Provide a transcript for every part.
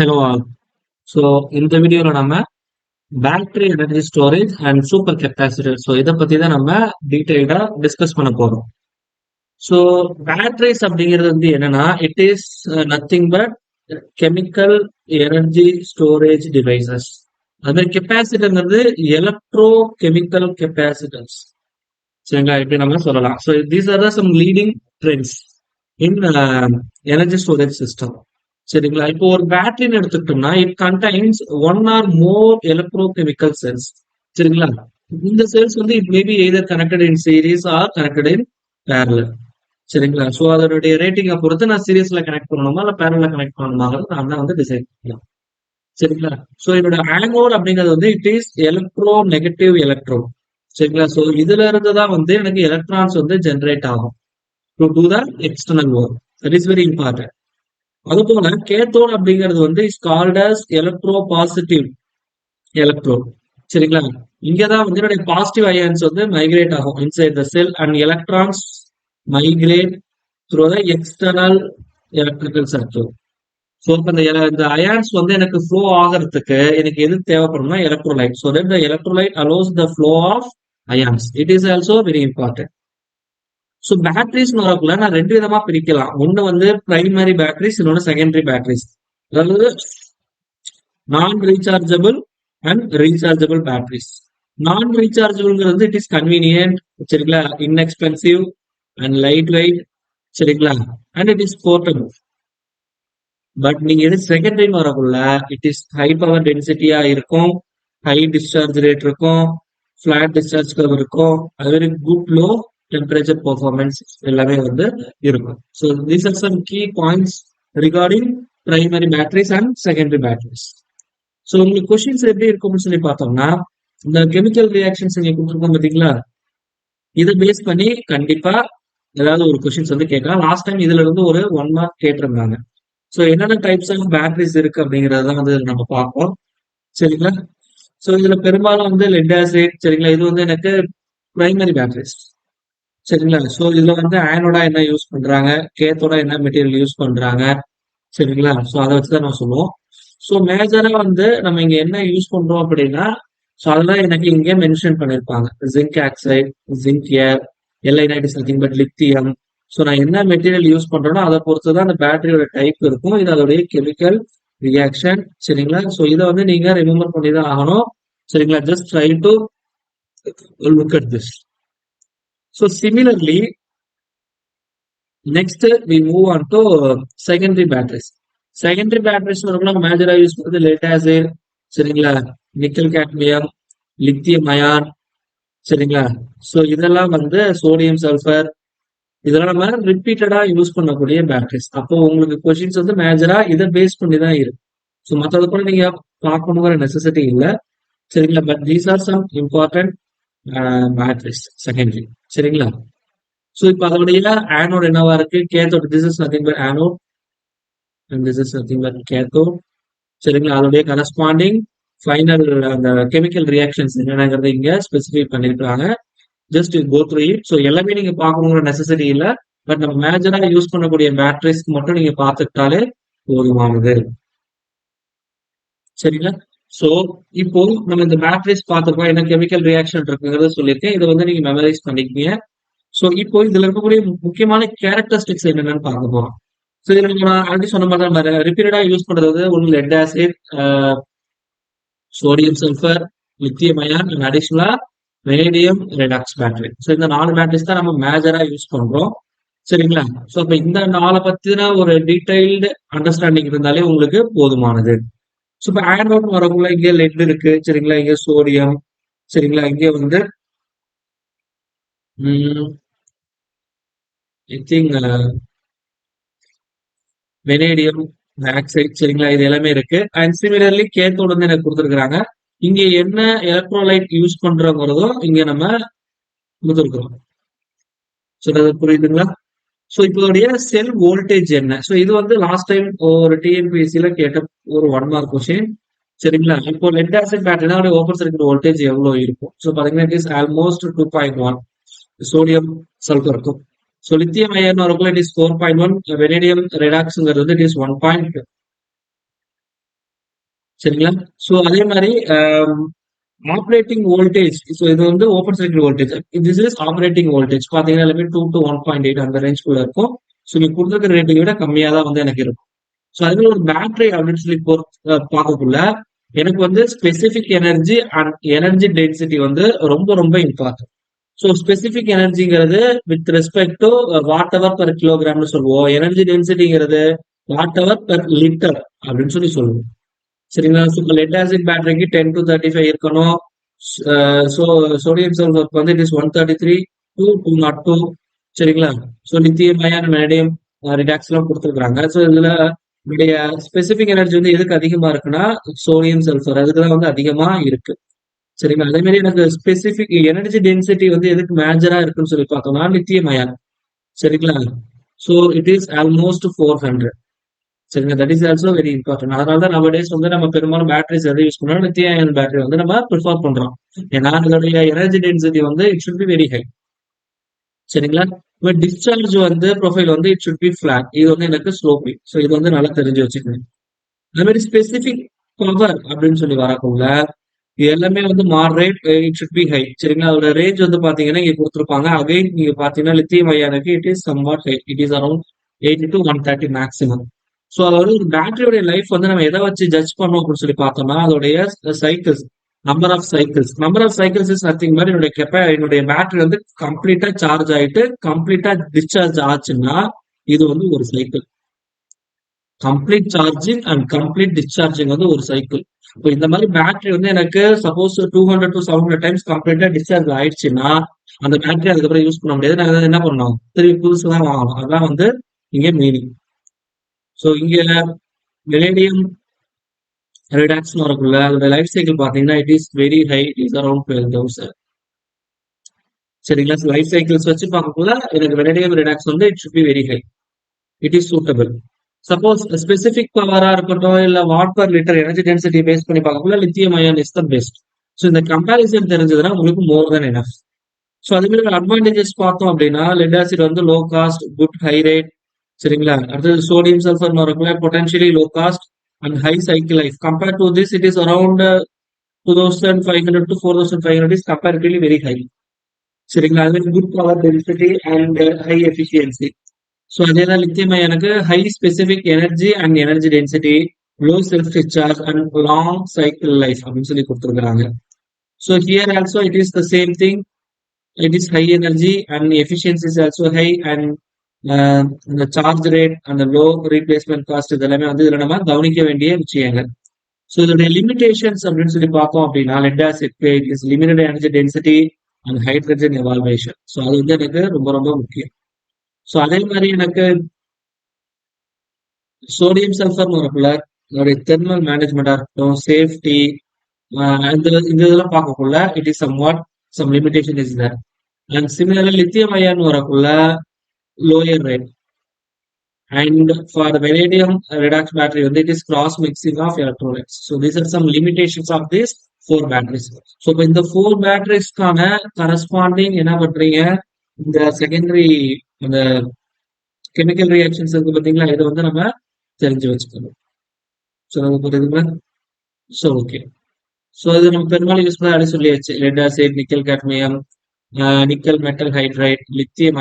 Hello all. So இந்த வீடியோவில் நம்ம battery energy storage and super capacitor இதை பற்றி தான் நம்ம டீட்டெயில்டாக டிஸ்கஸ் பண்ண போகிறோம். ஸோ பேட்டரிஸ் அப்படிங்கிறது என்னன்னா it is nothing but chemical energy storage devices. அது மாதிரி கெப்பாசிட்டர்ங்கிறது எலக்ட்ரோ கெமிக்கல் கெப்பாசிட்டர்ஸ். சரிங்களா, இப்படி நம்ம சொல்லலாம். So these are the some leading trends in energy storage system. சரிங்களா, இப்போ ஒரு பேட்டரின்னு எடுத்துக்கிட்டோம்னா it contains one or more electrochemical cells. சரிங்களா, இந்த cells it maybe either connected in series or connected in parallel. சரிங்களா, ஸோ அதனுடைய ரேட்டிங்கை பொறுத்து நான் சீரீஸ்ல கனெக்ட் பண்ணணுமா இல்லை பேரலல்ல கனெக்ட் பண்ணணுமாங்கிறது நான் தான் டிசைட் பண்ணலாம். சரிங்களா, ஸோ இதோட ஆனோட் அப்படிங்கிறது it is electro negative electro. சரிங்களா, ஸோ இதுல இருந்து தான் எனக்கு எலக்ட்ரான்ஸ் ஜென்ரேட் ஆகும் to do the external work. That is very important. அதுபோல கேத்தோட் அப்படிங்கிறது is called as electro positive electro. சரிங்களா, இங்கதான் என்னுடைய பாசிட்டிவ் அயான்ஸ் மைக்ரேட் ஆகும் inside the cell and electrons migrate through the external electrical circuit. So இப்போ இந்த ions எனக்கு flow ஆகிறதுக்கு எனக்கு எது தேவைப்படும்னா electrolyte. So that the electrolyte allows the flow of ions. It is also very important. So batteries வரக்குள்ள நான் ரெண்டு விதமா பிரிக்கலாம். ஒண்ணு பிரைமரி பேட்டரிஸ், இன்னொன்று செகண்டரி பேட்டரிஸ். அதாவது non rechargeable and rechargeable batteries. Non ரீசார்ஜபிள்ங்கிறது இட் இஸ் கன்வீனியன்ட். சரிங்களா, இன்எக்ஸ்பென்சிவ் அண்ட் லைட் வெயிட். சரிங்களா, and it is portable. But நீங்க எது செகண்டரின்னு வரக்குள்ள இட் இஸ் ஹை பவர் டென்சிட்டியா இருக்கும், ஹை டிஸ்சார்ஜ் ரேட் இருக்கும், ஃபிளாட் டிஸ்சார்ஜ் கர்வ் இருக்கும், அது very good low temperature performance எல்லாமே இருக்கும். So these are some key points regarding primary batteries and secondary batteries. So உங்களுக்கு கொஸ்டின்ஸ் எப்படி இருக்கும்னு சொல்லி பார்த்தோம்னா, இந்த கெமிக்கல் ரியாக்ஷன்ஸ் நீங்க கொடுத்துருக்கோம் பார்த்தீங்களா, இதை பேஸ் பண்ணி கண்டிப்பா ஏதாவது ஒரு கொஸ்டின்ஸ் கேட்கலாம். லாஸ்ட் டைம் இதுல இருந்து ஒரு 1 மார்க் கேட்டிருந்தாங்க. ஸோ என்னென்ன டைப்ஸ் ஆஃப் பேட்டரிஸ் இருக்கு அப்படிங்கறதான் நம்ம பார்ப்போம். சரிங்களா, ஸோ இதுல பெரும்பாலும் லெட் ஆசிட். சரிங்களா, இது எனக்கு பிரைமரி பேட்டரிஸ். சரிங்களா, ஸோ இதுல ஆனோடா என்ன யூஸ் பண்றாங்க, கேத்தோட என்ன மெட்டீரியல் யூஸ் பண்றாங்க. சரிங்களா, ஸோ அதை வச்சுதான் நம்ம சொல்லுவோம். ஸோ மேஜரா நம்ம இங்க என்ன யூஸ் பண்றோம் அப்படின்னா, ஸோ அதெல்லாம் எனக்கு இங்கே மென்ஷன் பண்ணிருப்பாங்க. ஜிங்க் ஆக்சைடு, ஜிங்க் ஏர், எல்ஐனைட் is nothing but lithium. So நான் என்ன மெட்டீரியல் யூஸ் பண்றேனோ அதை பொறுத்து தான் அந்த பேட்டரியோட டைப் இருக்கும். இது அதோடைய கெமிக்கல் ரியாக்ஷன். சரிங்களா, ஸோ இதை நீங்க ரிமெம்பர் பண்ணி தான் ஆகணும். சரிங்களா, just try to look at this. So similarly, next we move on to secondary batteries. Secondary batteries மேஜரா யூஸ் பண்றது lead acid. சரிங்களா, நிக்கல் கேட்மியம், லித்தியம் அயான். சரிங்களா, ஸோ இதெல்லாம் சோடியம் சல்ஃபர். இதெல்லாம் நம்ம ரிப்பீட்டடா யூஸ் பண்ணக்கூடிய பேட்டரிஸ். அப்போ உங்களுக்கு கொஸ்டின்ஸ் மேஜரா இதை பேஸ் பண்ணி தான் இருக்கு. ஸோ மற்றது கூட நீங்க பார்க்கணுங்கிற நெசசிட்டி இல்லை. சரிங்களா, but these are some important batteries secondary. சரிங்களா, ஸோ இப்போ அதோடைய ஆனோட் என்னவா இருக்கு, cathode. This is nothing but anode and this is nothing but cathode. சரிங்களா, அதோடைய கரஸ்பாண்டிங் ஃபைனல் அந்த கெமிக்கல் ரியாக்ஷன்ஸ் என்னங்கிறத இங்க ஸ்பெசிஃபை பண்ணிருக்காங்க. Just go through it. So எல்லாமே நீங்க பார்க்கணுங்கிற நெசசிட்டி இல்லை. பட் நம்ம மேஜரா யூஸ் பண்ணக்கூடிய பேட்டரிஸ்க்கு மட்டும் நீங்க பார்த்துக்கிட்டாலே போதுமானது. சரிங்களா, ஸோ இப்போ நம்ம இந்த பேட்டரிஸ் பார்த்துருக்கோம், என்ன கெமிக்கல் ரியாக்ஷன் இருக்குங்கிறத சொல்லியிருக்கேன். இதை நீங்க மெமரைஸ் பண்ணிக்கீங்க. ஸோ இப்போ இதுல இருக்கக்கூடிய முக்கியமான கேரக்டரிஸ்டிக்ஸ் என்னென்னு பார்க்க போறோம். ஸோ இதுல நான் ஆல்ரெடி சொன்ன மாதிரி நம்ம ரிப்பீட்டடா யூஸ் பண்றது ஒன்று lead acid, sodium sulphur, lithium ion and அடிஷனலா வெனேடியம் ரெடாக்ஸ் பேட்டரி. ஸோ இந்த 4 பேட்டரிஸ் தான் நம்ம மேஜரா யூஸ் பண்றோம். சரிங்களா, ஸோ இப்போ இந்த 4 பத்தின ஒரு டீடைல்டு அண்டர்ஸ்டாண்டிங் இருந்தாலே உங்களுக்கு போதுமானது. ஸோ இப்போ ஆனோட் வரக்குள்ள இங்கே லெட் இருக்கு. சரிங்களா, இங்க சோடியம். சரிங்களா, இங்கே ஐ திங்க் வெனேடியம் ஆக்சைடு. சரிங்களா, இது எல்லாமே இருக்கு. அண்ட் சிமிலர்லி கேத்தோடு எனக்கு கொடுத்துருக்காங்க. இங்க என்ன எலக்ட்ரோலைட் யூஸ் பண்றோங்கிறதோ இங்க நம்ம கொடுத்துருக்கோம். சொல்றது புரியுதுங்களா? ஸோ இப்போடைய செல் வோல்டேஜ் என்ன? ஸோ இது லாஸ்ட் டைம் ஒரு டிஎன்பிஎஸ்சியில கேட்ட ஒரு 1 மார்க் கொஸ்டின். சரிங்களா, இப்போ லெட் ஆசிட் பேட்டரினா ஓப்பன் சர்க்யூட் வோல்டேஜ் எவ்வளவு இருக்கும்? ஸோ பாத்தீங்கன்னா it is almost 2.1. Sodium sulphur இருக்கும். ஸோ லித்தியம் அயன் வரக்குள்ள இட் இஸ் 4.1. வெனேடியம் ரெடாக்ஸ்ங்கிறது இட் இஸ் 1.2. சரிங்களா? ஸோ அதே மாதிரி ஆப்ரேட்டிங் வோல்டேஜ். ஸோ இது வந்து open circuit voltage. This is operating voltage. பார்த்தீங்கன்னா எல்லாமே 2 to 1.8 அந்த ரேஞ்ச்குள்ள இருக்கும். ஸோ நீங்க கொடுத்துருக்க ரேட்டிங் விட கம்மியா தான் வந்து எனக்கு இருக்கும். ஸோ அதுவே ஒரு பேட்டரி அப்படின்னு சொல்லி பார்க்கக்குள்ள எனக்கு வந்து specific energy and energy density வந்து ரொம்ப ரொம்ப இம்பார்ட்டன்ட். ஸோ ஸ்பெசிபிக் எனர்ஜிங்கிறது with respect to watt hour per கிலோகிராம்னு சொல்லுவோம். எனர்ஜி டென்சிட்டிங்கிறது வாட் எவர் பெர் லிட்டர் அப்படின்னு சொல்லி சொல்லுவோம். சரிங்களா? ஸோ லெட் ஆசிட் பேட்டரிக்கு 10 to 35 இருக்கணும். ஸோ சோடியம் சல்ஃபருக்கு வந்து இட் இஸ் 133 to 202. சரிங்களா? So lithium iron vanadium redox எல்லாம் கொடுத்துருக்காங்க. ஸோ இதுல உடைய ஸ்பெசிபிக் எனர்ஜி வந்து எதுக்கு அதிகமா இருக்குன்னா சோடியம் சல்ஃபர் அதுக்குதான் வந்து அதிகமா இருக்கு. சரிங்களா? அதே மாதிரி எனக்கு ஸ்பெசிபிக் எனர்ஜி டென்சிட்டி வந்து எதுக்கு மேஜரா இருக்குன்னு சொல்லி பார்த்தோம்னா லித்தியம் அயன். சரிங்களா? So it is almost 400. சரிங்க, that is also very important. அதனால தான் நம்ம டேஸ் வந்து நம்ம பெரும்பாலும் பேட்டரிஸ் எதை யூஸ் பண்ணோம், லித்தியம் அயன் பேட்டரி வந்து நம்ம ப்ரிஃபர் பண்றோம். ஏன்னா அதோடைய எனர்ஜி டென்சிட்டி வந்து it should be very high. சரிங்களா? பட் டிஸ்சார்ஜ் வந்து ப்ரொஃபைல் வந்து இட் ஷுட் பி ஃபிளாட். இது வந்து எனக்கு ஸ்லோபி. ஸோ இது வந்து நல்லா தெரிஞ்சு வச்சுக்கணும். அதே மாதிரி ஸ்பெசிபிக் பவர் அப்படின்னு சொல்லி வரக்குள்ள இது எல்லாமே வந்து moderate, it should B high. சரிங்களா? அதோட ரேஞ்ச் வந்து பாத்தீங்கன்னா இங்க கொடுத்துருப்பாங்க. அகைன் நீங்க பாத்தீங்கன்னா லித்தியம் அயானுக்கு it is somewhat high. It is around 80 to 130 maximum. So அதாவது ஒரு பேட்டரியோட லைஃப் வந்து நம்ம எதை வச்சு ஜட்ஜ் பண்ணோம் அப்படின்னு சொல்லி பார்த்தோம்னா அதோடைய cycles, number of cycles. Number of cycles is nothing மாதிரி என்னுடைய பேட்டரி வந்து கம்ப்ளீட்டா சார்ஜ் ஆயிட்டு கம்ப்ளீட்டா டிஸ்சார்ஜ் ஆச்சுன்னா இது வந்து ஒரு cycle. Complete charging and complete discharging வந்து ஒரு சைக்கிள். இப்போ இந்த மாதிரி பேட்டரி வந்து எனக்கு சப்போஸ் 200 to 700 டைம்ஸ் கம்ப்ளீட்டா டிஸ்சார்ஜ் ஆயிடுச்சுன்னா அந்த பேட்டரி அதுக்கப்புறம் யூஸ் பண்ண முடியாது. நாங்கள் என்ன பண்ணோம், திருப்பி புதுசு தான் வாங்கணும். அதான் வந்து இங்க மீனிங். ஸோ இங்க வெலேடியம் ரிடாக்ஸ் வரக்குள்ள அதோட லைஃப் சைக்கிள் பாத்தீங்கன்னா it is very high. It is around 12,000. சரிங்களா? லைஃப் சைக்கிள்ஸ் வச்சு பார்க்கக்குள்ள எனக்கு வெலேடியம் ரிடாக்ஸ் வந்து it should be very high. It is suitable. Suppose specific பவரா இருக்கட்டும் இல்ல watt per litre energy density base பண்ணி பார்க்கக்குள்ள lithium ion is the best. So இந்த கம்பேரிசன் தெரிஞ்சதுன்னா உங்களுக்கு மோர் தென் எனஃப். ஸோ அதே மாதிரி அட்வான்டேஜஸ் பார்த்தோம் அப்படின்னா லெட் ஆசிட் வந்து low cost, good high rate. சரிங்களா? அடுத்தது சோடியம் சல்ஃபர் வரக்குள்ள potentially low cost and high cycle life. Compared to this, it is around 2,500 to 4,500 is comparatively very high. சரிங்களா? அது good power density and high efficiency. So அதே தான் lithium எனக்கு high specific energy and energy density, low self discharge and long cycle life அப்படின்னு சொல்லி கொடுத்துருக்காங்க. So here also it is the same thing. It is high energy and efficiency is also high and இந்த charge rate அந்த low replacement cost இதெல்லாமே வந்து இதுல நம்ம கவனிக்க வேண்டிய விஷயங்கள். ஸோ இதோடைய லிமிடேஷன்ஸ் அப்படின்னு சொல்லி பார்த்தோம் அப்படின்னா lead acid is limited energy density and hydrogen evaluation. So அது வந்து எனக்கு ரொம்ப ரொம்ப முக்கியம். ஸோ அதே மாதிரி எனக்கு சோடியம் சல்ஃபர் வரக்குள்ள அதோடைய தெர்மல் மேனேஜ்மெண்டா இருக்கட்டும், சேஃப்டி, இந்த இதெல்லாம் பார்க்கக்குள்ள it is some limitation is there. And similarly lithium ion வரக்குள்ள lower rate. And for the vanadium redox battery, it is cross mixing of electrolytes. So these are some limitations of these 4 batteries. So in the 4 batteries corresponding என்ன பண்றீங்க, இந்த secondary இந்த chemical reactions இருக்கு பாத்தீங்களா, இதை வந்து நம்ம தெரிஞ்சு வச்சுக்கணும். ஸோ நமக்கு புரியுதுங்களா? So okay. ஸோ இது நம்ம பெரும்பாலும் யூஸ் பண்ண சொல்லியாச்சு. Lead acid, nickel cadmium, nickel metal hydride, lithium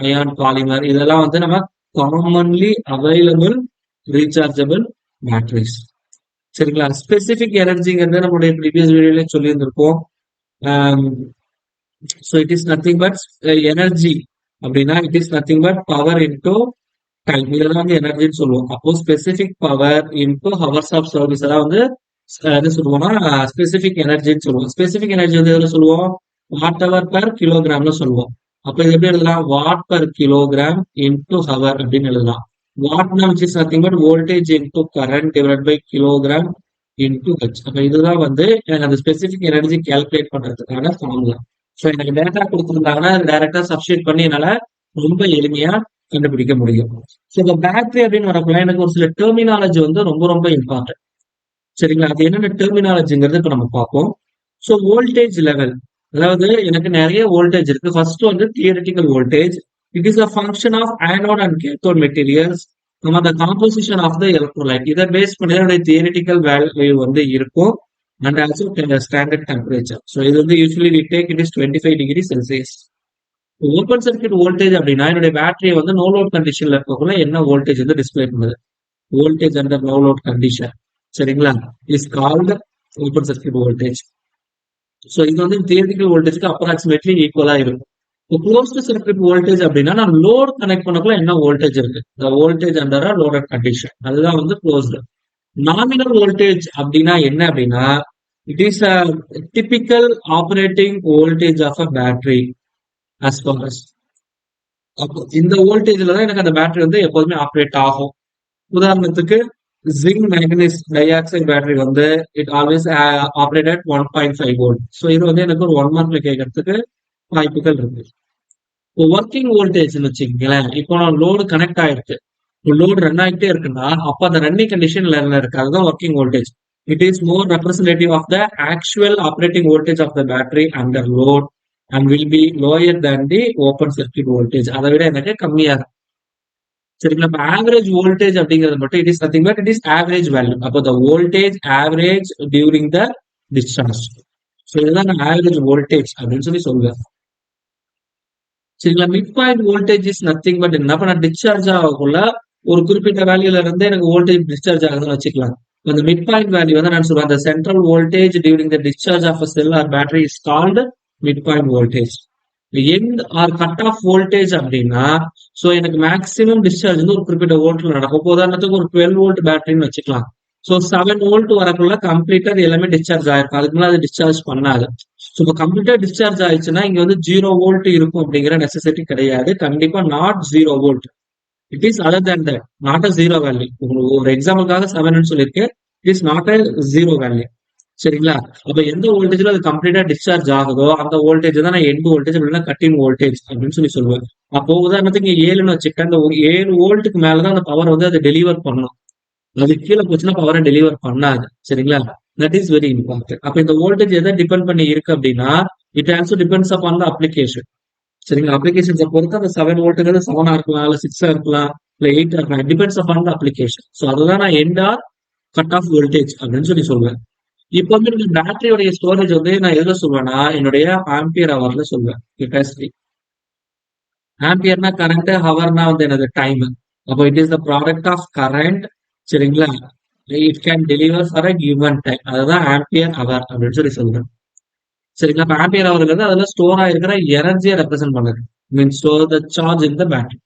ion polymer, இதெல்லாம் வந்து நம்ம காமன்லி அவைலபிள் ரீசார்ஜபிள் பேட்டரிஸ். சரிங்களா? ஸ்பெசிபிக் எனர்ஜிங்கிறது நம்மளுடைய ப்ரீவியஸ் வீடியோல சொல்லியிருந்திருக்கோம். So it is nothing but energy அப்படின்னா it is nothing but power into time. இதெல்லாம் வந்து எனர்ஜின்னு சொல்லுவோம். அப்போ specific power into hours of service எல்லாம் வந்து என்ன சொல்லுவோம்னா ஸ்பெசிபிக் எனர்ஜின்னு சொல்லுவோம். ஸ்பெசிபிக் எனர்ஜி வந்து எதுல சொல்லுவோம், வாட் ஹவர் பர் கிலோகிராம்னு சொல்லுவோம். அப்ப இது எப்படி எழுதலாம், what per kilogram into hour அப்படின்னு எழுதலாம். வாட்னா which is nothing but voltage into current divided by kilogram into H. அப்ப இதுதான் வந்து எனக்கு அந்த ஸ்பெசிபிக் எனர்ஜி கால்குலேட் பண்றதுக்கான ஃபார்முலா. ஸோ எனக்கு டேட்டா கொடுத்துருந்தாங்கன்னா டைரக்டா சப்ஸ்டியூட் பண்ணி என்னால ரொம்ப எளிமையா கண்டுபிடிக்க முடியும். ஸோ இந்த பேட்டரி அப்படின்னு வரக்குள்ள எனக்கு ஒரு சில டெர்மினாலஜி வந்து ரொம்ப ரொம்ப இம்பார்ட்டன்ட். சரிங்களா? அது என்னென்ன டெர்மினாலஜிங்கிறது இப்ப நம்ம பார்ப்போம். ஸோ வோல்டேஜ் லெவல், அதாவது எனக்கு நிறைய வோல்டேஜ் இருக்கு. ஃபர்ஸ்ட் வந்து theoretical voltage. It is a function of anode and cathode materials நம்ம அந்த காம்போசிஷன் ஆஃப் த எலக்ட்ரோலைட் இதை பேஸ் பண்ணி அதோட தியரிட்டிக்கல் வேல்யூ வந்து இருக்கும் and also standard temperature. So இது வந்து usually we take it is 25°C. Open circuit voltage அப்படின்னா என்னுடைய பேட்டரியை வந்து நோ லோட் கண்டிஷன்ல இருக்கக்குள்ள என்ன வோல்டேஜ் வந்து டிஸ்பிளே பண்ணுது, voltage under no load condition, சரிங்களா, is called open circuit voltage. So இது வந்து தியரிட்டிக்கல் வோல்டேஜ்க்கு அப்ராக்சிமேட்லி ஈக்குவலா இருக்கும். இப்போ க்ளோஸ்டு சர்க்யூட் வோல்டேஜ் அப்படின்னா நான் லோட் கனெக்ட் பண்ணக்குள்ள என்ன வோல்டேஜ் இருக்கு, இந்த வோல்டேஜ் அண்டர் லோடட் கண்டிஷன், அதுதான் வந்து க்ளோஸ்டு. நாமினல் வோல்டேஜ் அப்படின்னா என்ன அப்படின்னா it is a typical operating voltage of a battery as for us. அப்போ இந்த வோல்டேஜ்ல தான் எனக்கு அந்த பேட்டரி வந்து எப்போதுமே ஆப்ரேட் ஆகும். உதாரணத்துக்கு ஜிங்க் மேங்கனீஸ் டைஆக்சைடு பேட்டரி வந்து it always operate at 1.5 volt. So இது வந்து எனக்கு ஒரு 1 மார்க்ல கேட்கறதுக்கு வாய்ப்புகள் இருக்கு. இப்போ ஒர்க்கிங் வோல்டேஜ்னு வச்சுக்கீங்களேன், இப்போ நான் லோடு கனெக்ட் ஆயிருக்கு, லோடு ரன் ஆகிட்டே இருக்குன்னா அப்போ அந்த ரன்னிங் கண்டிஷன்ல இருக்கு, அதுதான் working voltage. It is more representative of the actual operating voltage of the battery under load and will be lower than the open circuit voltage. அதை விட எனக்கு கம்மியா இருக்கும். சரிங்களா, இப்போ ஆவரேஜ் வோல்டேஜ் அப்படிங்கிறது மட்டும் it is nothing but it is average value. அப்போ the voltage average during the discharge. So இதுதான் நான் ஆவரேஜ் வோல்டேஜ் அப்படின்னு சொல்லி சொல்லுவேன். சரிங்களா, mid point voltage is nothing but என்ன நான் டிஸ்சார்ஜ் ஆகக்குள்ள ஒரு குறிப்பிட்ட வேல்யூல இருந்து எனக்கு வோல்டேஜ் டிஸ்சார்ஜ் ஆகுதுன்னு வச்சுக்கலாம். அந்த மிட் பாயிண்ட் வேல்யூ வந்து நான் சொல்றேன் அந்த central voltage during the discharge of a cell or battery is called mid point voltage. End or cut off voltage அப்படின்னா ஸோ எனக்கு மேக்ஸிமம் டிஸ்சார்ஜ் வந்து ஒரு குறிப்பிட்ட வோல்ட்ல நடக்கும். உதாரணத்துக்கு ஒரு 12 வோல்ட் பேட்டரின்னு வச்சுக்கலாம். ஸோ 7 வோல்ட் வரக்குள்ள கம்ப்ளீட்டா எல்லாமே டிஸ்சார்ஜ் ஆயிருக்கும், அதுக்கு மேலே அது டிஸ்சார்ஜ் பண்ணாது. ஸோ இப்போ கம்ப்ளீட்டா டிஸ்சார்ஜ் ஆயிடுச்சுன்னா இங்க வந்து 0 வோல்ட் இருக்கும் அப்படிங்கிற நெசசிட்டி கிடையாது. கண்டிப்பா not 0 volt, it is other than that, not a 0 value. ஒரு எக்ஸாம்பிளுக்காக 7 சொல்லியிருக்கேன், it is not a 0 value. சரிங்களா, அப்ப எந்த வோல்டேஜ்ல அது கம்ப்ளீட்டா டிஸ்சார்ஜ் ஆகுதோ அந்த வோல்டேஜ் தான் நான் எண்ட் வோல்டேஜ் அப்படின்னா கட்டிங் வோல்டேஜ் அப்படின்னு சொல்லி சொல்லுவேன். அப்போ உதாரணத்துக்கு 7ன்னு வச்சுக்கிட்டேன், அந்த 7 வோல்ட்டுக்கு மேலதான் அந்த பவர் வந்து அதை டெலிவர் பண்ணும். அது கீழே போச்சுன்னா பவரை டெலிவர் பண்ணாது. சரிங்களா, தட் இஸ் வெரி இம்பார்ட்டன்ட். அப்ப இந்த வோல்டேஜ் எதை டிபெண்ட் பண்ணி இருக்கு அப்படின்னா it also depends upon the application. சரிங்களா, அப்ளிகேஷன்ஸை பொறுத்து அந்த 7 வோல்ட்டுங்கிறது 7 இருக்கலாம், இல்ல 6 இருக்கலாம், இல்ல 8 இருக்கலாம், depends upon the application. So அதுதான் நான் end or cut off voltage அப்படின்னு சொல்லி சொல்லுவேன். இப்போ வந்து நீங்க பேட்டரியோடைய ஸ்டோரேஜ் வந்து நான் எதுல சொல்லுவேன்னா என்னுடைய ஆம்பியர் ஹவர்ல சொல்லுவேன். கெப்பாசிட்டி ஆம்பியர்னா கரண்ட், ஹவர்னா வந்து என்னது டைம். அப்போ it is the product of current, சரிங்களா, it can deliver for a given time, அதுதான் ஆம்பியர் ஹவர் அப்படின்னு சொல்லி சொல்றேன். சரிங்களா, இப்போ ஆம்பியர் ஹவர் வந்து அதுல ஸ்டோர் ஆயிருக்கிற எனர்ஜியை ரெப்ரசென்ட் பண்ணுது, mean store the charge in the battery.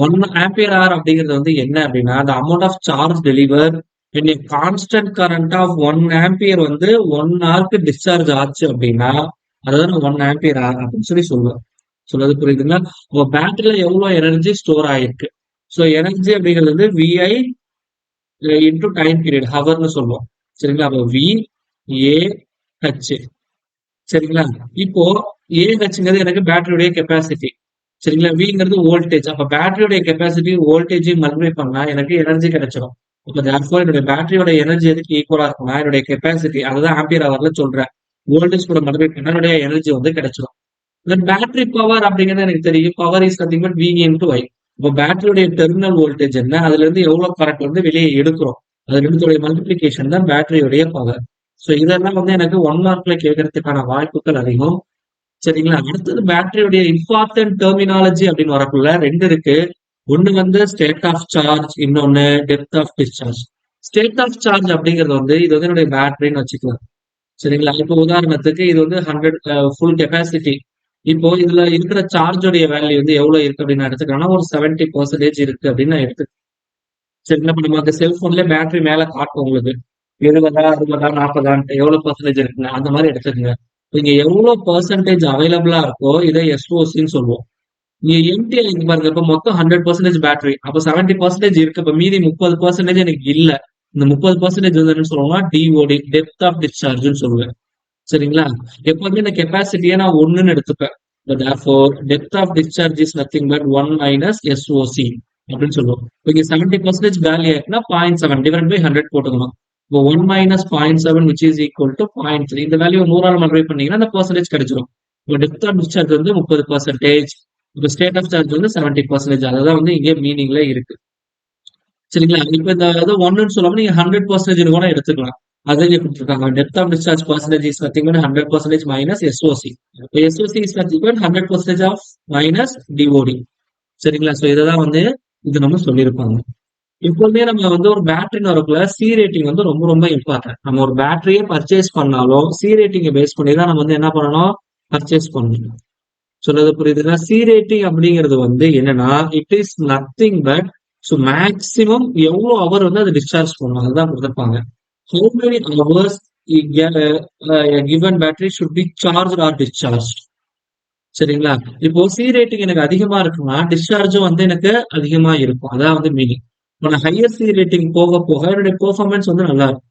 1 ampere hour அப்படிங்கிறது வந்து என்ன அப்படின்னா the amount of charge delivered when a constant current of 1 ampere வந்து 1 ஹவருக்கு டிஸ்சார்ஜ் ஆச்சு அப்படின்னா அதுதான் 1 ஆம்பியர் ஹவர் அப்படின்னு சொல்லி சொல்லுவேன். சொல்றது புரியுதுங்களா? இப்போ பேட்டரியில எவ்வளவு எனர்ஜி ஸ்டோர் ஆயிருக்கு, ஸோ எனர்ஜி அப்படிங்கிறது வந்து விஐ இன்டூ டைம் பீரியட் ஹவர்னு சொல்லுவோம். சரிங்களா, அப்போ வி ஏ ஹெச். சரிங்களா, இப்போ ஏஹெச்ங்கிறது எனக்கு பேட்டரியுடைய கெப்பாசிட்டி. சரிங்களா, விங்கிறது வோல்டேஜ். அப்ப பேட்டரியோட கெப்பாசிட்டி வோல்டேஜையும் மல்டிப்ளை பண்ணா எனக்கு எனர்ஜி கிடைச்சிடும். அப்ப தேர்ஃபோர் என்னுடைய பேட்டரியோட எனர்ஜி எதுக்கு ஈக்குவலா இருக்கும்னா என்னுடைய கெப்பாசிட்டி, அதுதான் ஆம்பியர் ஹவர்ல சொல்றேன். வோல்டேஜ் கூட மல்டிப்ளை பண்ணா என்னுடைய எனர்ஜி வந்து கிடைச்சிடும். பேட்டரி பவர் அப்படிங்கிறது எனக்கு தெரியும், power is nothing but V into I. இப்போ பேட்டரியோட டெர்மினல் வோல்டேஜ் என்ன, அதுல இருந்து எவ்வளவு கரண்ட் வந்து வெளியே எடுக்கிறோம், அது ரெண்டுத்தோடைய மல்டிபிளிகேஷன் தான் பேட்டரியோடைய பவர். ஸோ இதெல்லாம் வந்து எனக்கு 1 மார்க்ல கேட்கறதுக்கான வாய்ப்புகள் அதிகம். சரிங்களா, அடுத்தது பேட்டரியோடைய இம்பார்ட்டன்ட் டெர்மினாலஜி அப்படின்னு வரக்குள்ள 2 இருக்கு. ஒண்ணு வந்து ஸ்டேட் ஆஃப் சார்ஜ், இன்னொன்னு depth of discharge. State of charge அப்படிங்கிறது வந்து இது வந்து என்னுடைய பேட்டரின்னு வச்சுக்கலாம். சரிங்களா, இப்போ உதாரணத்துக்கு இது வந்து 100 ஃபுல் கெப்பாசிட்டி. இப்போ இதுல இருக்கிற சார்ஜோடைய வேல்யூ வந்து எவ்வளவு இருக்கு அப்படின்னு எடுத்துக்கலாம், ஒரு 70% இருக்கு அப்படின்னு நான் எடுத்துக்கேன். சரிங்களா, இப்போ நமக்கு செல்போன்ல பேட்டரி மேல காட்டும் உங்களுக்கு 20, 60, 40 எவ்வளவு பர்சன்டேஜ் இருக்குங்க, அந்த மாதிரி எடுத்துக்கோங்க. இங்க எவ்வளவு பெர்சன்டேஜ் அவைலபிளா இருக்கோ இதை எஸ்ஓசின்னு சொல்லுவோம். நீங்க எம்டி இருக்கு பாருங்க, இப்ப மொத்தம் 100% பேட்டரி, அப்ப 70% இருக்கு, இப்ப மீதி 30% எனக்கு இல்ல. இந்த 30% வந்து என்ன சொல்லுவோம்னா டிஓடி, டெப்த் ஆஃப் டிஸ்சார்ஜ்னு சொல்லுவேன். சரிங்களா, எப்பவுமே இந்த கெப்பாசிட்டியை நான் 1ன்னு எடுத்துப்பேன். Depth of discharge is nothing but 1 minus SOC அப்படின்னு சொல்லுவோம். இங்க 70% காலி ஆயிருக்குன்னா 0.7 டிவைட் பை 100 போட்டுக்கணும். இப்போ 1 minus 0.7 which is equal to 0.3. இந்த வேல்யூ 100ஆல் மல்டிப்ளை பண்ணீங்கன்னா அந்த பெர்சன்டேஜ் கிடைச்சிடும். இப்போ டெப்த் ஆஃப் டிஸ்சார்ஜ் வந்து 30%, இப்போ ஸ்டேட் ஆஃப் சார்ஜ் வந்து 70%. அதுதான் வந்து இங்கே மீனிங்ல இருக்கு. சரிங்களா? இப்ப இந்த இது 1ன்னு சொல்லாம நீங்க 100% கூட எடுத்துக்கலாம். அதே குடுத்துருக்காங்க. Depth of discharge percentage is nothing but 100% minus SOC. SOC is nothing but 100% of minus DOD. சரிங்களா? சோ இததான் வந்து இது நம்ம சொல்லியிருப்பாங்க. எப்பவுமே நம்ம வந்து ஒரு பேட்டரின்னு வரக்குள்ள சி ரேட்டிங் வந்து ரொம்ப ரொம்ப இம்பார்ட்டன்ட். நம்ம ஒரு பேட்டரியே பர்ச்சேஸ் பண்ணாலும் சி ரேட்டிங்கை பேஸ் பண்ணி தான் நம்ம வந்து என்ன பண்ணணும், பர்ச்சேஸ் பண்ணணும். சொல்றது புரியுதுன்னா, சி ரேட்டிங் அப்படிங்கிறது வந்து என்னன்னா, it is nothing but so maximum எவ்வளவு அவர் வந்து அதை டிஸ்சார்ஜ் பண்ணும் அதுதான் கொடுத்துருப்பாங்க. How many hours given battery should be charge or discharge. சரிங்களா? இப்போ சி ரேட்டிங் எனக்கு அதிகமா இருக்குன்னா டிஸ்சார்ஜும் வந்து எனக்கு அதிகமா இருக்கும். அதான் வந்து மீனிங். இப்போ நான் ஹையர் சி ரேட்டிங் போக போக என்னுடைய பெர்ஃபார்மன்ஸ் வந்து நல்லா இருக்கும்.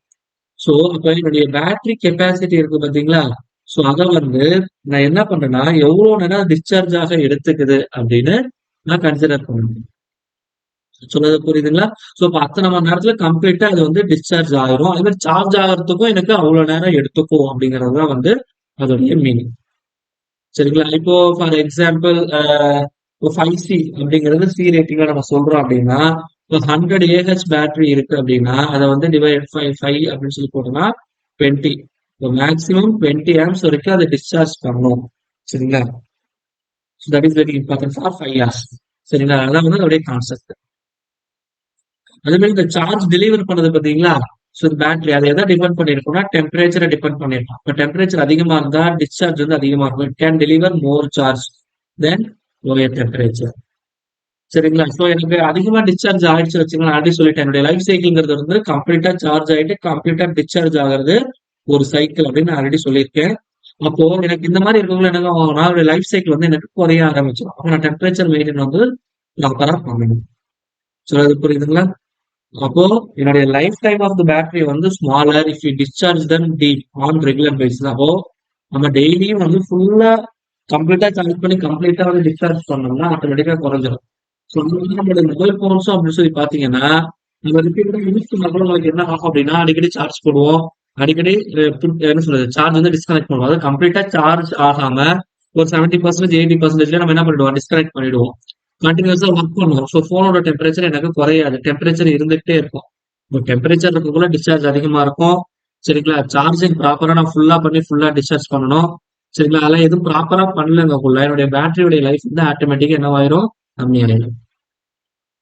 ஸோ அப்ப என்னுடைய பேட்டரி கெப்பாசிட்டி இருக்கு பாத்தீங்களா? ஸோ அதை வந்து நான் என்ன பண்றேன்னா எவ்வளவு நேரம் டிஸ்சார்ஜ் ஆக எடுத்துக்குது அப்படின்னு நான் கன்சிடர் பண்ணணும். சொல்றது புரியுதுங்களா? சோ அப்ப அத்தனை மணி நேரத்துல கம்ப்ளீட்டா அது வந்து டிஸ்சார்ஜ் ஆயிரும். அது மாதிரி சார்ஜ் ஆகிறதுக்கும் எனக்கு அவ்வளவு நேரம் எடுத்துக்கும் அப்படிங்கிறது தான் வந்து அதோடைய மீனிங். சரிங்களா? இப்போ ஃபார் எக்ஸாம்பிள் இப்போ 5C அப்படிங்கிறது சி ரேட்டிங்ல நம்ம சொல்றோம் அப்படின்னா, இப்போ 100 ஏஹெச் பேட்டரி இருக்கு அப்படின்னா அதை வந்து டிவைட் 5 அப்படின்னு சொல்லி போட்டோம்னா 20. இப்போ மேக்ஸிமம் 20 ஆம்ஸ் வரைக்கும் அதை டிஸ்சார்ஜ் பண்ணணும். சரிங்களா? That is very important for 5 hours. சரிங்களா? அதான் வந்து அதோடைய கான்செப்ட். அதே மாதிரி இந்த சார்ஜ் டெலிவர் பண்ணது பாத்தீங்களா? ஸோ பேட்டரி அதை எதை டிபெண்ட் பண்ணிருக்கோம்னா டெம்பரேச்சரை டிபெண்ட் பண்ணிருக்கோம். இப்போ டெம்பரேச்சர் அதிகமா இருந்தா டிஸ்சார்ஜ் வந்து அதிகமா இருக்கும். It can deliver more charge then lower temperature. சரிங்களா? ஸோ எனக்கு அதிகமா டிஸ்சார்ஜ் ஆயிடுச்சு வச்சுக்கலாம். ஆல்ரெடி சொல்லிட்டேன். என்னுடைய லைஃப் சைக்கிள்ங்கிறது வந்து கம்ப்ளீட்டா சார்ஜ் ஆயிட்டு கம்ப்ளீட்டா டிஸ்சார்ஜ் ஆகிறது ஒரு சைக்கிள் அப்படின்னு நான் ஆல்ரெடி சொல்லியிருக்கேன். அப்போ எனக்கு இந்த மாதிரி இருக்கவங்க என்ன ஆகும்னா லைஃப் சைக்கிள் வந்து எனக்கு குறைய ஆரம்பிச்சிடும். அப்போ நான் டெம்பரேச்சர் மெயின்டைன் வந்து ப்ராப்பரா பண்ணணும். ஸோ அது புரியுதுங்களா? அப்போ என்னுடைய life time of the battery வந்து smaller if you discharge then deep on regular basis. அப்போ நம்ம டெய்லியும் வந்து ஃபுல்லா கம்ப்ளீட்டா சார்ஜ் பண்ணி கம்ப்ளீட்டா வந்து டிஸ்சார்ஜ் பண்ணோம்னா ஆட்டோமேட்டிக்கா குறைஞ்சிடும். ஸோ நம்மளுடைய மொபைல் போன்ஸும் அப்படின்னு சொல்லி பாத்தீங்கன்னா நம்ம ரிப்பீட்டடா யூஸ் பண்ணப்போ உங்களுக்கு என்ன ஆகும் அப்படின்னா அடிக்கடி சார்ஜ் போடுவோம். அடிக்கடி என்ன சொல்றது சார்ஜ் வந்து டிஸ்கனெக்ட் பண்ணுவோம். அது கம்ப்ளீட்டா சார்ஜ் ஆகாம ஒரு 70% 80% நம்ம என்ன பண்ணிடுவோம், டிஸ்கனெக்ட் பண்ணிடுவோம். கண்டினியூஸா ஒர்க் பண்ணுவோம். ஸோ போனோட டெம்பரேச்சர் எனக்கு குறையாது. டெம்பரேச்சர் இருந்துகிட்டே இருக்கும். இப்போ டெம்பரேச்சர் இருக்கக்குள்ள டிஸ்சார்ஜ் அதிகமா இருக்கும். சரிங்களா? சார்ஜிங் ப்ராப்பரா நான் ஃபுல்லா பண்ணி ஃபுல்லா டிஸ்சார்ஜ் பண்ணணும். சரிங்களா? அதெல்லாம் எதுவும் ப்ராப்பரா பண்ணலங்கக்குள்ள என்னுடைய பேட்டரியோட லைஃப் வந்து ஆட்டோமேட்டிக்கா என்னவாயிரும், கம்மியாயிடும்.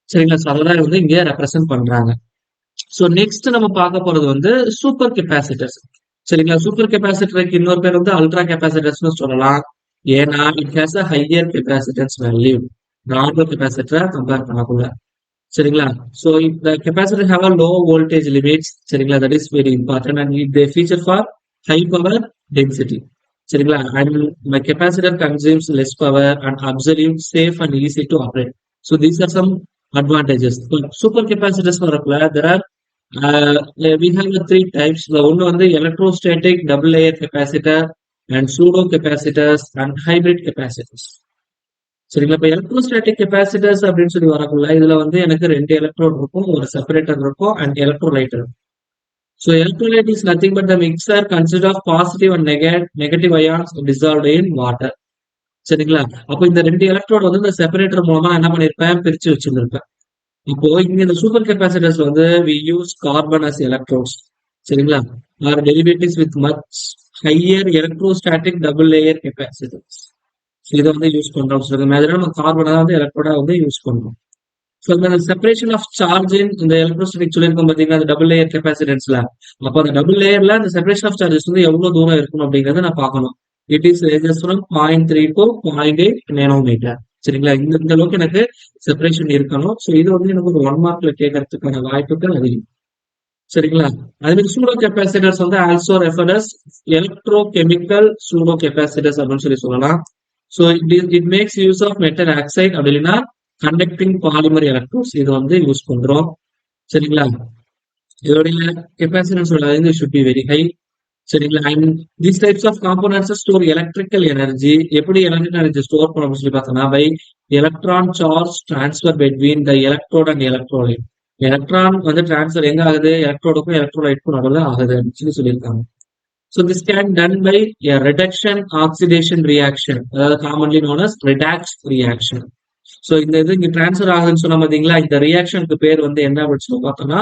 சரிங்களா? ஸோ அதெல்லாம் வந்து இங்க ரெப்ரசென்ட் பண்றாங்க. ஸோ நெக்ஸ்ட் நம்ம பார்க்க போறது வந்து சூப்பர் கெப்பாசிட்டர்ஸ். சரிங்களா? சூப்பர் கெப்பாசிட்டருக்கு இன்னொரு பேர் வந்து அல்ட்ரா கெப்பாசிட்டர்ஸ்னு சொல்லலாம். ஏன்னா it has a higher capacitance value normal கெப்பாசிட்டரை கம்பேர் பண்ணக்குள்ள. சரிங்களா? ஸோ இந்த capacitor have a low voltage limits. சரிங்களா? That is very important and they feature for high power density. சரிங்களா? And my capacitor consumes less power and absolute safe and easy to operate. So these are some advantages. Super capacitors வரக்குள்ள there are we have the three types. The one வந்து electrostatic double layer capacitor and pseudo capacitors and hybrid capacitors. சரிங்களா? இப்ப electrostatic capacitors அப்படின்னு சொல்லி வரக்குள்ள இதுல வந்து எனக்கு 2 எலக்ட்ரோட் இருக்கும், ஒரு செப்பரேட்டர் இருக்கும் அண்ட் எலக்ட்ரோலைட் இருக்கும். So electrolyte is nothing but the mixer consist of positive and negative ions dissolved in water. சரிங்களா? அப்போ இந்த 2 எலக்ட்ரோட் வந்து இந்த செப்பரேட்டர் மூலமா என்ன பண்ணிருப்பேன், பிரிச்சு வச்சிருந்திருப்பேன். இப்போ இங்க இந்த சூப்பர் கெப்பாசிட்டர்ஸ் வந்து we use carbon as electrodes. சரிங்களா? Are derivatives with much higher electrostatic double layer capacitors. இதை வந்து யூஸ் பண்றோம். மேஜரா நம்ம கார்பனை வந்து எலக்ட்ரோடா வந்து யூஸ் பண்றோம். ஸோ இந்த செப்பரேஷன் ஆஃப் சார்ஜ் இந்த எலக்ட்ரோஸ்டாட்டிக் சொல்லியிருக்கோம் பாத்தீங்கன்னா அந்த டபுள் லேயர் கெப்பாசிட்டன்ஸ்ல. அப்போ அந்த டபுள் லேயர்ல அந்த செப்பரேஷன் ஆஃப் சார்ஜஸ் வந்து எவ்வளவு தூரம் இருக்கும் அப்படிங்கறத நான் பார்க்கணும். It is ranges from 0.3 to 0.8 nanometre. சரிங்களா? இந்த அளவுக்கு எனக்கு செப்பரேஷன் இருக்கணும். ஸோ இது வந்து எனக்கு ஒரு 1 மார்க்ல கேட்கறதுக்கான வாய்ப்புகள் அதிகம். சரிங்களா? அதே மாதிரி சூடோ கெப்பாசிட்டர்ஸ் வந்து also referred as electrochemical pseudocapacitors அப்படின்னு சொல்லி சொல்லலாம். So it makes use of metal oxide அப்படி இல்லைன்னா கண்டக்டிங் பாலிமர் எலக்ட்ரோட்ஸ் இது வந்து யூஸ் பண்றோம். சரிங்களா? இதோடைய கெப்பாசிட்டன்ஸ் வந்து ஷுட் பி வெரி ஹை. சரிங்களா? And these types of components store electrical energy. எப்படி எலக்ட்ரிக்கல் எனர்ஜி ஸ்டோர் பண்ணணும்னு சொல்லி பார்த்தோம்னா by electron charge transfer between the electrode and electrolyte. Electron வந்து டிரான்ஸ்பர் எங்க ஆகுது, எலக்ட்ரோடுக்கும் எலக்ட்ரோலைட்டுக்கும் நடுவில் ஆகுது அப்படின்னு சொல்லியிருக்காங்க. So this can done by a reduction oxidation reaction, commonly known as redox reaction. So இந்த இது இங்க டிரான்ஸ்ஃபர் ஆகுதுன்னு சொன்ன பாத்தீங்களா, இந்த ரியாக்ஷனுக்கு பேர் வந்து என்ன அப்படின்னு சொல்லி பார்த்தோம்னா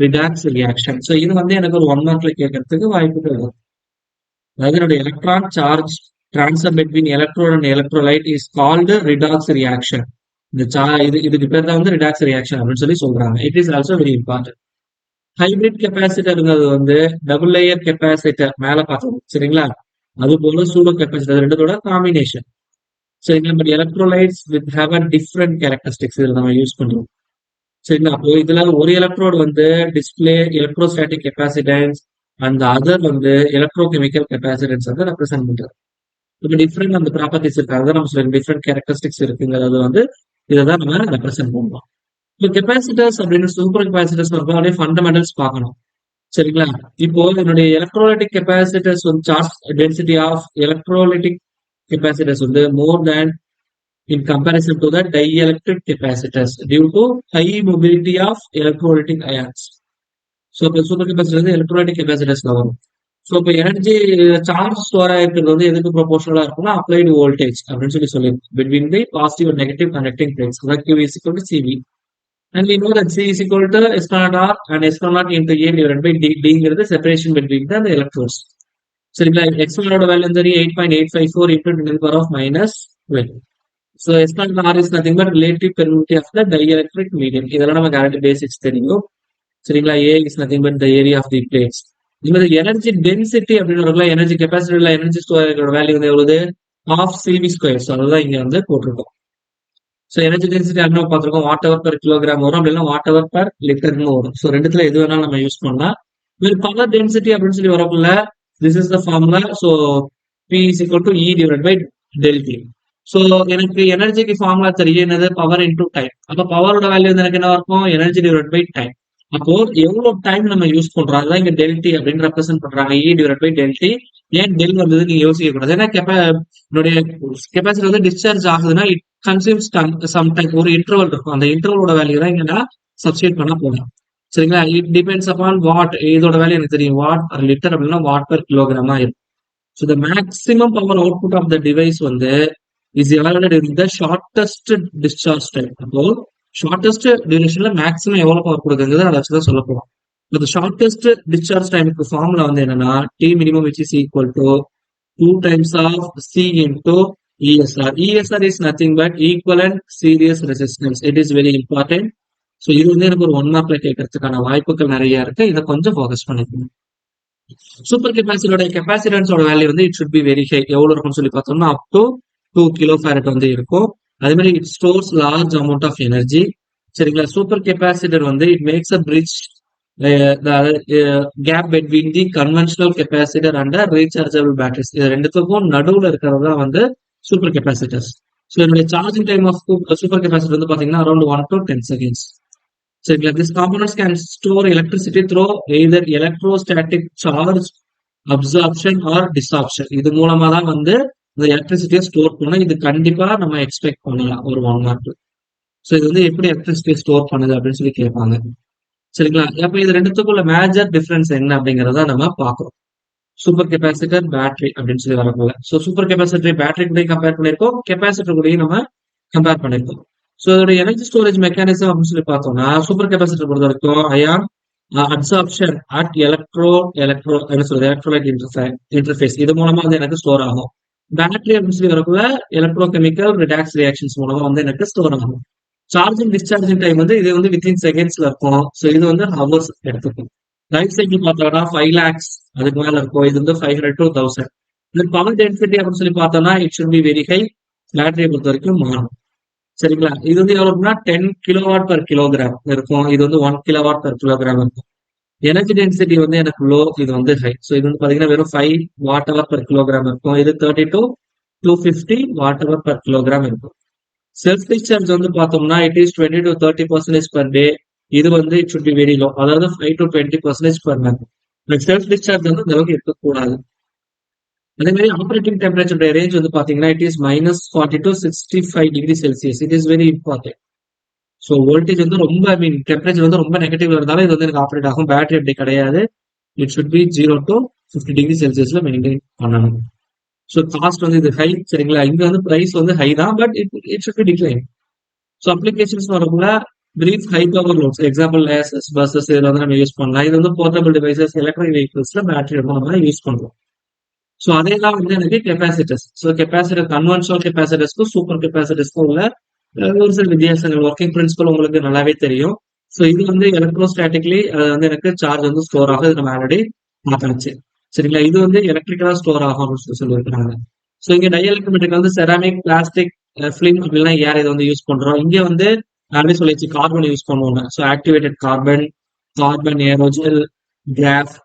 ரிடாக்ஸ் ரியாக்ஷன். ஸோ இது வந்து எனக்கு ஒரு 1 மார்க்ல கேட்கறதுக்கு வாய்ப்புகள் இருக்கு. அதாவது என்னுடைய electron charge transfer between electrode and electrolyte is called redox reaction. இந்த இதுக்கு பேர் தான் வந்து ரிடாக்ஸ் ரியாக்ஷன் அப்படின்னு சொல்லி சொல்றாங்க. It is also very important. Hybrid கெப்பாசிட்டர்ங்கிறது வந்து டபுள் லேயர் கெப்பாசிட்டர் மேல பார்த்தோம் சரிங்களா, அது போல சூடோ கெப்பாசிட்டர் ரெண்டுத்தோட காம்பினேஷன். சரிங்களா, but electrolytes with have a different characteristics இதில் நம்ம யூஸ் பண்றோம். சரிங்களா, அப்போ இதுல ஒரு எலக்ட்ரோடு வந்து டிஸ்பிளே எலக்ட்ரோஸ்டாட்டிக் கெப்பாசிட்டன்ஸ் அந்த அதர் வந்து எலக்ட்ரோகெமிக்கல் கெப்பாசிட்டன்ஸ் வந்து ரெப்ரசென்ட் பண்றது. இப்போ டிஃப்ரெண்ட் அந்த ப்ராப்பர்ட்டிஸ் இருக்கு, அதான் நம்ம சொல்ல டிஃப்ரெண்ட் கேரக்டரிஸ்டிக்ஸ் இருக்குங்கிறது வந்து இதை தான் நம்ம ரெப்ரசென்ட் பண்ணுவோம். இப்போ கெப்பாசிட்டர்ஸ் அப்படின்னு சூப்பர் கெப்பாசிட்டர்ஸ் அப்படியே ஃபண்டமெண்டல்ஸ் பார்க்கணும். சரிங்களா, இப்போ என்னுடைய எலக்ட்ரோலைட்டிக் கெப்பாசிட்டர்ஸ் வந்து charge density of electrolytic capacitors வந்து more than in comparison to the dielectric capacitors due to high mobility of electrolytic ions. So இப்போ சூப்பர் கெப்பாசிட்டர் வந்து எலக்ட்ரோலைட்டிக் கெப்பாசிட்டர்ஸ்ல வரும். ஸோ இப்போ எனர்ஜி சார்ஜ் ஸ்டோர் ஆயிருக்கிறது வந்து எதுக்கு ப்ரொபோஷனலா இருக்கும்னா அப்ளைடு வோல்டேஜ் அப்படின்னு சொல்லி சொல்லியிருக்கோம் between the positive and negative connecting plates. அதாவது Q is equal to CV. And we know that C is equal to S naught R and S naught into A divided by Dங்கிறது separation between the electrodes. சரிங்களா, எக்ஸ்எலோட value வந்து 8.854 into 10 to the power of minus 12. So S naught R is nothing but relative permeability of the dielectric medium. இதெல்லாம் நம்ம current basics தெரியும். சரிங்களா, A is nothing but the area of the plates. இந்த energy density அப்படின்னு energy கெப்பாசிட்டில energy ஸ்டோரேஜோட value வந்து எவ்வளவு half CV square. So அதுதான் இங்க வந்து போட்டிருக்கோம். ஸோ எனர்ஜி டென்சிட்டி என்ன பார்த்துருக்கோம், வாட் ஹவர் per கிலோகிராம் வரும், அப்படின்னா வாட் ஹவர் per லிட்டர்னு வரும். ஸோ ரெண்டுத்துல எது வேணாலும் நம்ம யூஸ் பண்ணலாம். பவர் டென்சிட்டி அப்படின்னு சொல்லி வரக்குள்ள this is the formula. So P is equal to E divided by del T. So எனக்கு எனர்ஜிக்கு ஃபார்முலா தெரியும், என்னது பவர் இன்டூ டைம். அப்போ பவரோட வேல்யூ வந்து எனக்கு என்ன இருக்கும், எனர்ஜி டிவைட் பை டைம். அப்போ எவ்வளவு டைம் நம்ம யூஸ் பண்றோம் அதான் இங்க டெல்டி அப்படின்னு ரெப்ரசென்ட் பண்றாங்க. E divide by del t. ஏன் டெல் வந்தது நீங்க யோசிக்க கூடாது, ஏன்னா என்னுடைய கெப்பாசிட்டி வந்து டிஸ்சார்ஜ் ஆகுதுன்னா இட் கன்சியூம்ஸ் சம் டைம், ஒரு இன்டர்வல் இருக்கும். அந்த இன்டர்வலோட வேல்யூ தான் இங்க சப்ஸ்டியூட் பண்ண போகலாம். சரிங்களா, இட் டிபெண்ட்ஸ் அப்பான் வாட். இதோட வேல்யூ எனக்கு தெரியும், வாட் பர் லிட்டர் அப்படின்னா வாட் பர் கிலோகிராமா இருக்கும். So the maximum power output of the device வந்து is evaluated in the shortest discharge time. அப்போ ஷார்டஸ்ட் டியூரேஷன்ல மேக்ஸிமம் எவ்வளவு பவர் கொடுக்குங்கிறது அதை வச்சுதான் சொல்ல போறோம். இந்த ஷார்டஸ்ட் டிஸ்சார்ஜ் டைமுக்கு ஃபார்முலா வந்து என்னன்னா T minimum which is equal to 2 times of C into ESR. ESR is nothing but equivalent series resistance. It is very important. So இது வந்து எனக்கு ஒரு 1 மார்க்ல கேட்கறதுக்கான வாய்ப்புகள் நிறைய இருக்கு. இதை கொஞ்சம் ஃபோக்கஸ் பண்ணிக்கணும். சூப்பர் கெப்பாசிட்டரோட கெப்பாசிட்டன்ஸோட வேல்யூ வந்து it should be very high. எவ்வளவு இருக்கும்னு சொல்லி பார்த்தோம்னா அப் டு 2 கிலோ ஃபேரட் வந்து இருக்கும். அதே மாதிரி it stores large amount of energy. சரிங்களா, சூப்பர் கெப்பாசிட்டர் வந்து it makes a bridge gap between the conventional capacitor and rechargeable batteries. இது ரெண்டுத்துக்கும் நடுவுல இருக்கிறது தான் வந்து சூப்பர் கெப்பாசிட்டர்ஸ். ஸோ என்னுடைய charging time of supercapacitor வந்து பாத்தீங்கன்னா அரௌண்ட் 1 to 10 seconds. சரிங்களா, this components can store electricity through either electrostatic charge absorption or desorption. இது மூலமா தான் வந்து இந்த எலக்ட்ரிசிட்டியை ஸ்டோர் பண்ண. இது கண்டிப்பா நம்ம எக்ஸ்பெக்ட் பண்ணலாம் ஒரு 1 மார்க். ஸோ இது வந்து எப்படி எலக்ட்ரிசிட்டியை ஸ்டோர் பண்ணுது அப்படின்னு சொல்லி கேட்பாங்க. சரிங்களா, அப்ப இது ரெண்டுத்துக்குள்ள மேஜர் டிஃபரன்ஸ் என்ன அப்படிங்கறத நம்ம பாக்குறோம். சூப்பர் கெப்பாசிட்டர் பேட்டரி அப்படின்னு சொல்லி வரக்குள்ள. ஸோ சூப்பர் கெப்பாசிட்டர் பேட்டரி கூட கம்பேர் பண்ணிருக்கோம், கெப்பாசிட்டர் கூடயும் நம்ம கம்பேர் பண்ணிருக்கோம். ஸோ இதோட எனர்ஜி ஸ்டோரேஜ் மெக்கானிசம் அப்படின்னு சொல்லி பார்த்தோம்னா சூப்பர் கெப்பாசிட்டர் பொறுத்த வரைக்கும் ion absorption at electrolyte interface இது மூலமா வந்து எனக்கு ஸ்டோர் ஆகும். பேட்டரி அப்படின்னு சொல்லி வரக்குள்ள எலக்ட்ரோகெமிக்கல் ரிடாக்ஸ் ரியாக்ஷன்ஸ் மூலமா வந்து எனக்கு ஸ்டோர் ஆகும். சார்ஜிங் டிஸ்சார்ஜிங் டைம் வந்து இது வந்து வித்தின் செகண்ட்ஸ்ல இருக்கும். ஸோ இது வந்து ஹவர்ஸ் எடுத்துக்கும். லைஃப் சைக்கிள் பார்த்தோம்னா 5 lakhs அதுக்கு மேல இருக்கும். இது வந்து 500 to 1000. இந்த பவர் டென்சிட்டி அப்படின்னு சொல்லி பார்த்தோம்னா it should be very high. பேட்டரியை பொறுத்த வரைக்கும் மாறும். சரிங்களா, இது வந்து எவ்வளவுனா 10 கிலோவாட் per கிலோகிராம் இருக்கும். இது வந்து 1 கிலோவாட் per கிலோகிராம் இருக்கும். எனர்ஜி டென்சிட்டி வந்து எனக்கு லோ, இது வந்து ஹை. ஸோ இது வந்து பாத்தீங்கன்னா வெறும் 5 watt hour per கிலோகிராம் இருக்கும். இது 30 to 250 watt hour per kilogram இருக்கும். செல்ஃப் டிஸ்சார்ஜ் வந்து பார்த்தோம்னா it is 20 to 30% per day. இது வந்து it should be very low, அதாவது 5 to 20% per month. Self discharge வந்து இந்த அளவுக்கு இருக்கக்கூடாது. அதே மாதிரி ஆப்ரேட்டிங் டெம்பரேச்சர் ரேஞ்ச் வந்து பாத்தீங்கன்னா it is -40 to 65 degree Celsius. It is very important. So voltage வந்து ரொம்ப டெம்பரேச்சர் வந்து ரொம்ப நெகட்டிவ் இருந்தாலும் இது வந்து எனக்கு ஆப்ரேட் ஆகும். பேட்டரி அப்படி கிடையாது. It should be 0 to 50 degree செல்சியஸ்ல மெயின்டைன் பண்ணணும். ஸோ காஸ்ட் வந்து இது ஹை. சரிங்களா, இங்க வந்து பிரைஸ் வந்து ஹை தான், but it should be decline. So applications வரக்குள்ள brief high power loads example lasers buses இதில் வந்து நம்ம யூஸ் பண்ணலாம். இது வந்து போர்ட்டபிள் டிவைசஸ் எலக்ட்ரிக் வெஹிக்கிள்ஸ்ல பேட்டரி வந்து நம்ம யூஸ் பண்றோம். ஸோ அதே தான் வந்து எனக்கு கெப்பாசிட்டர்ஸ். ஸோ கெப்பாசிட்டர் கன்வென்ஷனல் கெப்பாசிட்டர்ஸ்க்கும் சூப்பர் கெப்பாசிட்டர்ஸ்க்கும் உள்ள ஒரு சில வித்தியாசங்கள் ஒர்க்கிங் பிரின்சிபல் உங்களுக்கு நல்லாவே தெரியும். ஸோ இது வந்து எலக்ட்ரோஸ்டாட்டிக்லி வந்து எனக்கு சார்ஜ் வந்து ஸ்டோர் ஆகும். இது நம்ம ஆல்ரெடி பார்த்தாச்சு. சரிங்களா? இது வந்து எலக்ட்ரிக்கலா ஸ்டோர் ஆகும் அப்படின்னு சொல்லியிருக்கிறாங்க. ஸோ இங்க டைஎலக்ட்ரிக் வந்து செராமிக், பிளாஸ்டிக், ஃபிலிம் அப்படிலாம் ஏர் இதை வந்து யூஸ் பண்றோம். இங்க வந்து ஆல்ரெடி சொல்லிச்சு கார்பன் யூஸ் பண்ணுவாங்க. So activated carbon, carbon aerogel, graph,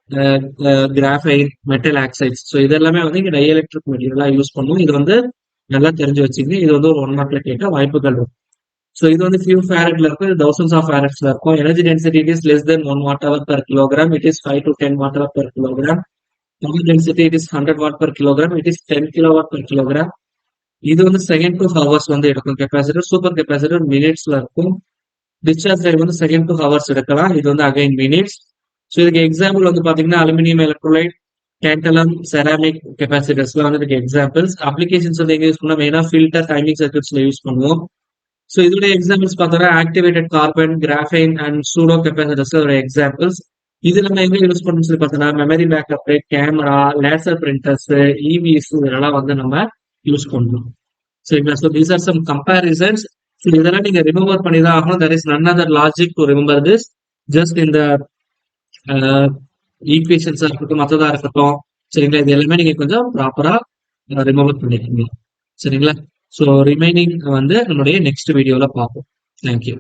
graphite, metal oxides. So இது எல்லாமே வந்து இங்க டைஎலக்ட்ரிக் மெட்டீரியலா யூஸ் பண்ணுவோம். இது வந்து நல்லா தெரிஞ்சு வச்சுங்க. இது வந்து ஒரு 1 மார்க்ல கேட்க வாய்ப்புகள் இருக்கும். ஸோ இது வந்து ஃபியூ ஃபேரட்ல இருக்கும், இது தௌசண்ட்ஸ் ஆஃப் ஃபேரட்ஸ்ல இருக்கும். Energy density it is less than 1 watt hour per kilogram. It is 5 to 10 watt hour per kilogram. Power density it is 100 watt per kilogram. It is 10 kilowatt per kilogram. இது வந்து second to hours வந்து எடுக்கும் capacitor. Super capacitor மினிட்ஸ்ல இருக்கும். Discharge time வந்து second to hours எடுக்கலாம். இது வந்து அகைன் மினிட்ஸ். ஸோ இதுக்கு எக்ஸாம்பிள் வந்து பாத்தீங்கன்னா அலுமினியம் எலக்ட்ரோலைட், டேண்டலம், செராமிக் கெப்பாசிட்டர்ஸ்லாம் வந்து இதுக்கு எக்ஸாம்பிள்ஸ். அப்ளிகேஷன்ஸ் வந்து எங்க யூஸ் பண்ணோம்? மெயினா ஃபில்டர், டைமிங் சர்க்யூட்ஸ்ல யூஸ் பண்ணுவோம். ஸோ இதோட எக்ஸாம்பிள்ஸ் பார்த்தோம்னா activated carbon, graphene and pseudocapacitors ஒரு எக்ஸாம்பிள்ஸ். இது நம்ம எங்க யூஸ் பண்ணணும்னு சொல்லி பார்த்தோம்னா memory backup, camera, laser printers, EVs இதெல்லாம் வந்து நம்ம யூஸ் பண்ணணும். சரிங்களா? So these are some comparisons. So இதெல்லாம் நீங்க ரிமெம்பர் பண்ணி தான் ஆகணும். There is none other logic to remember this. Just இந்த ஈக்குவேஷன்ஸா இருக்கட்டும், மற்றதா இருக்கட்டும், சரிங்களா? இது எல்லாமே நீங்க கொஞ்சம் ப்ராப்பரா ரிமெம்பர் பண்ணிக்கோங்க. சரிங்களா? ஸோ ரிமைனிங் வந்து நம்மளுடைய நெக்ஸ்ட் வீடியோல பார்ப்போம். தேங்க்யூ.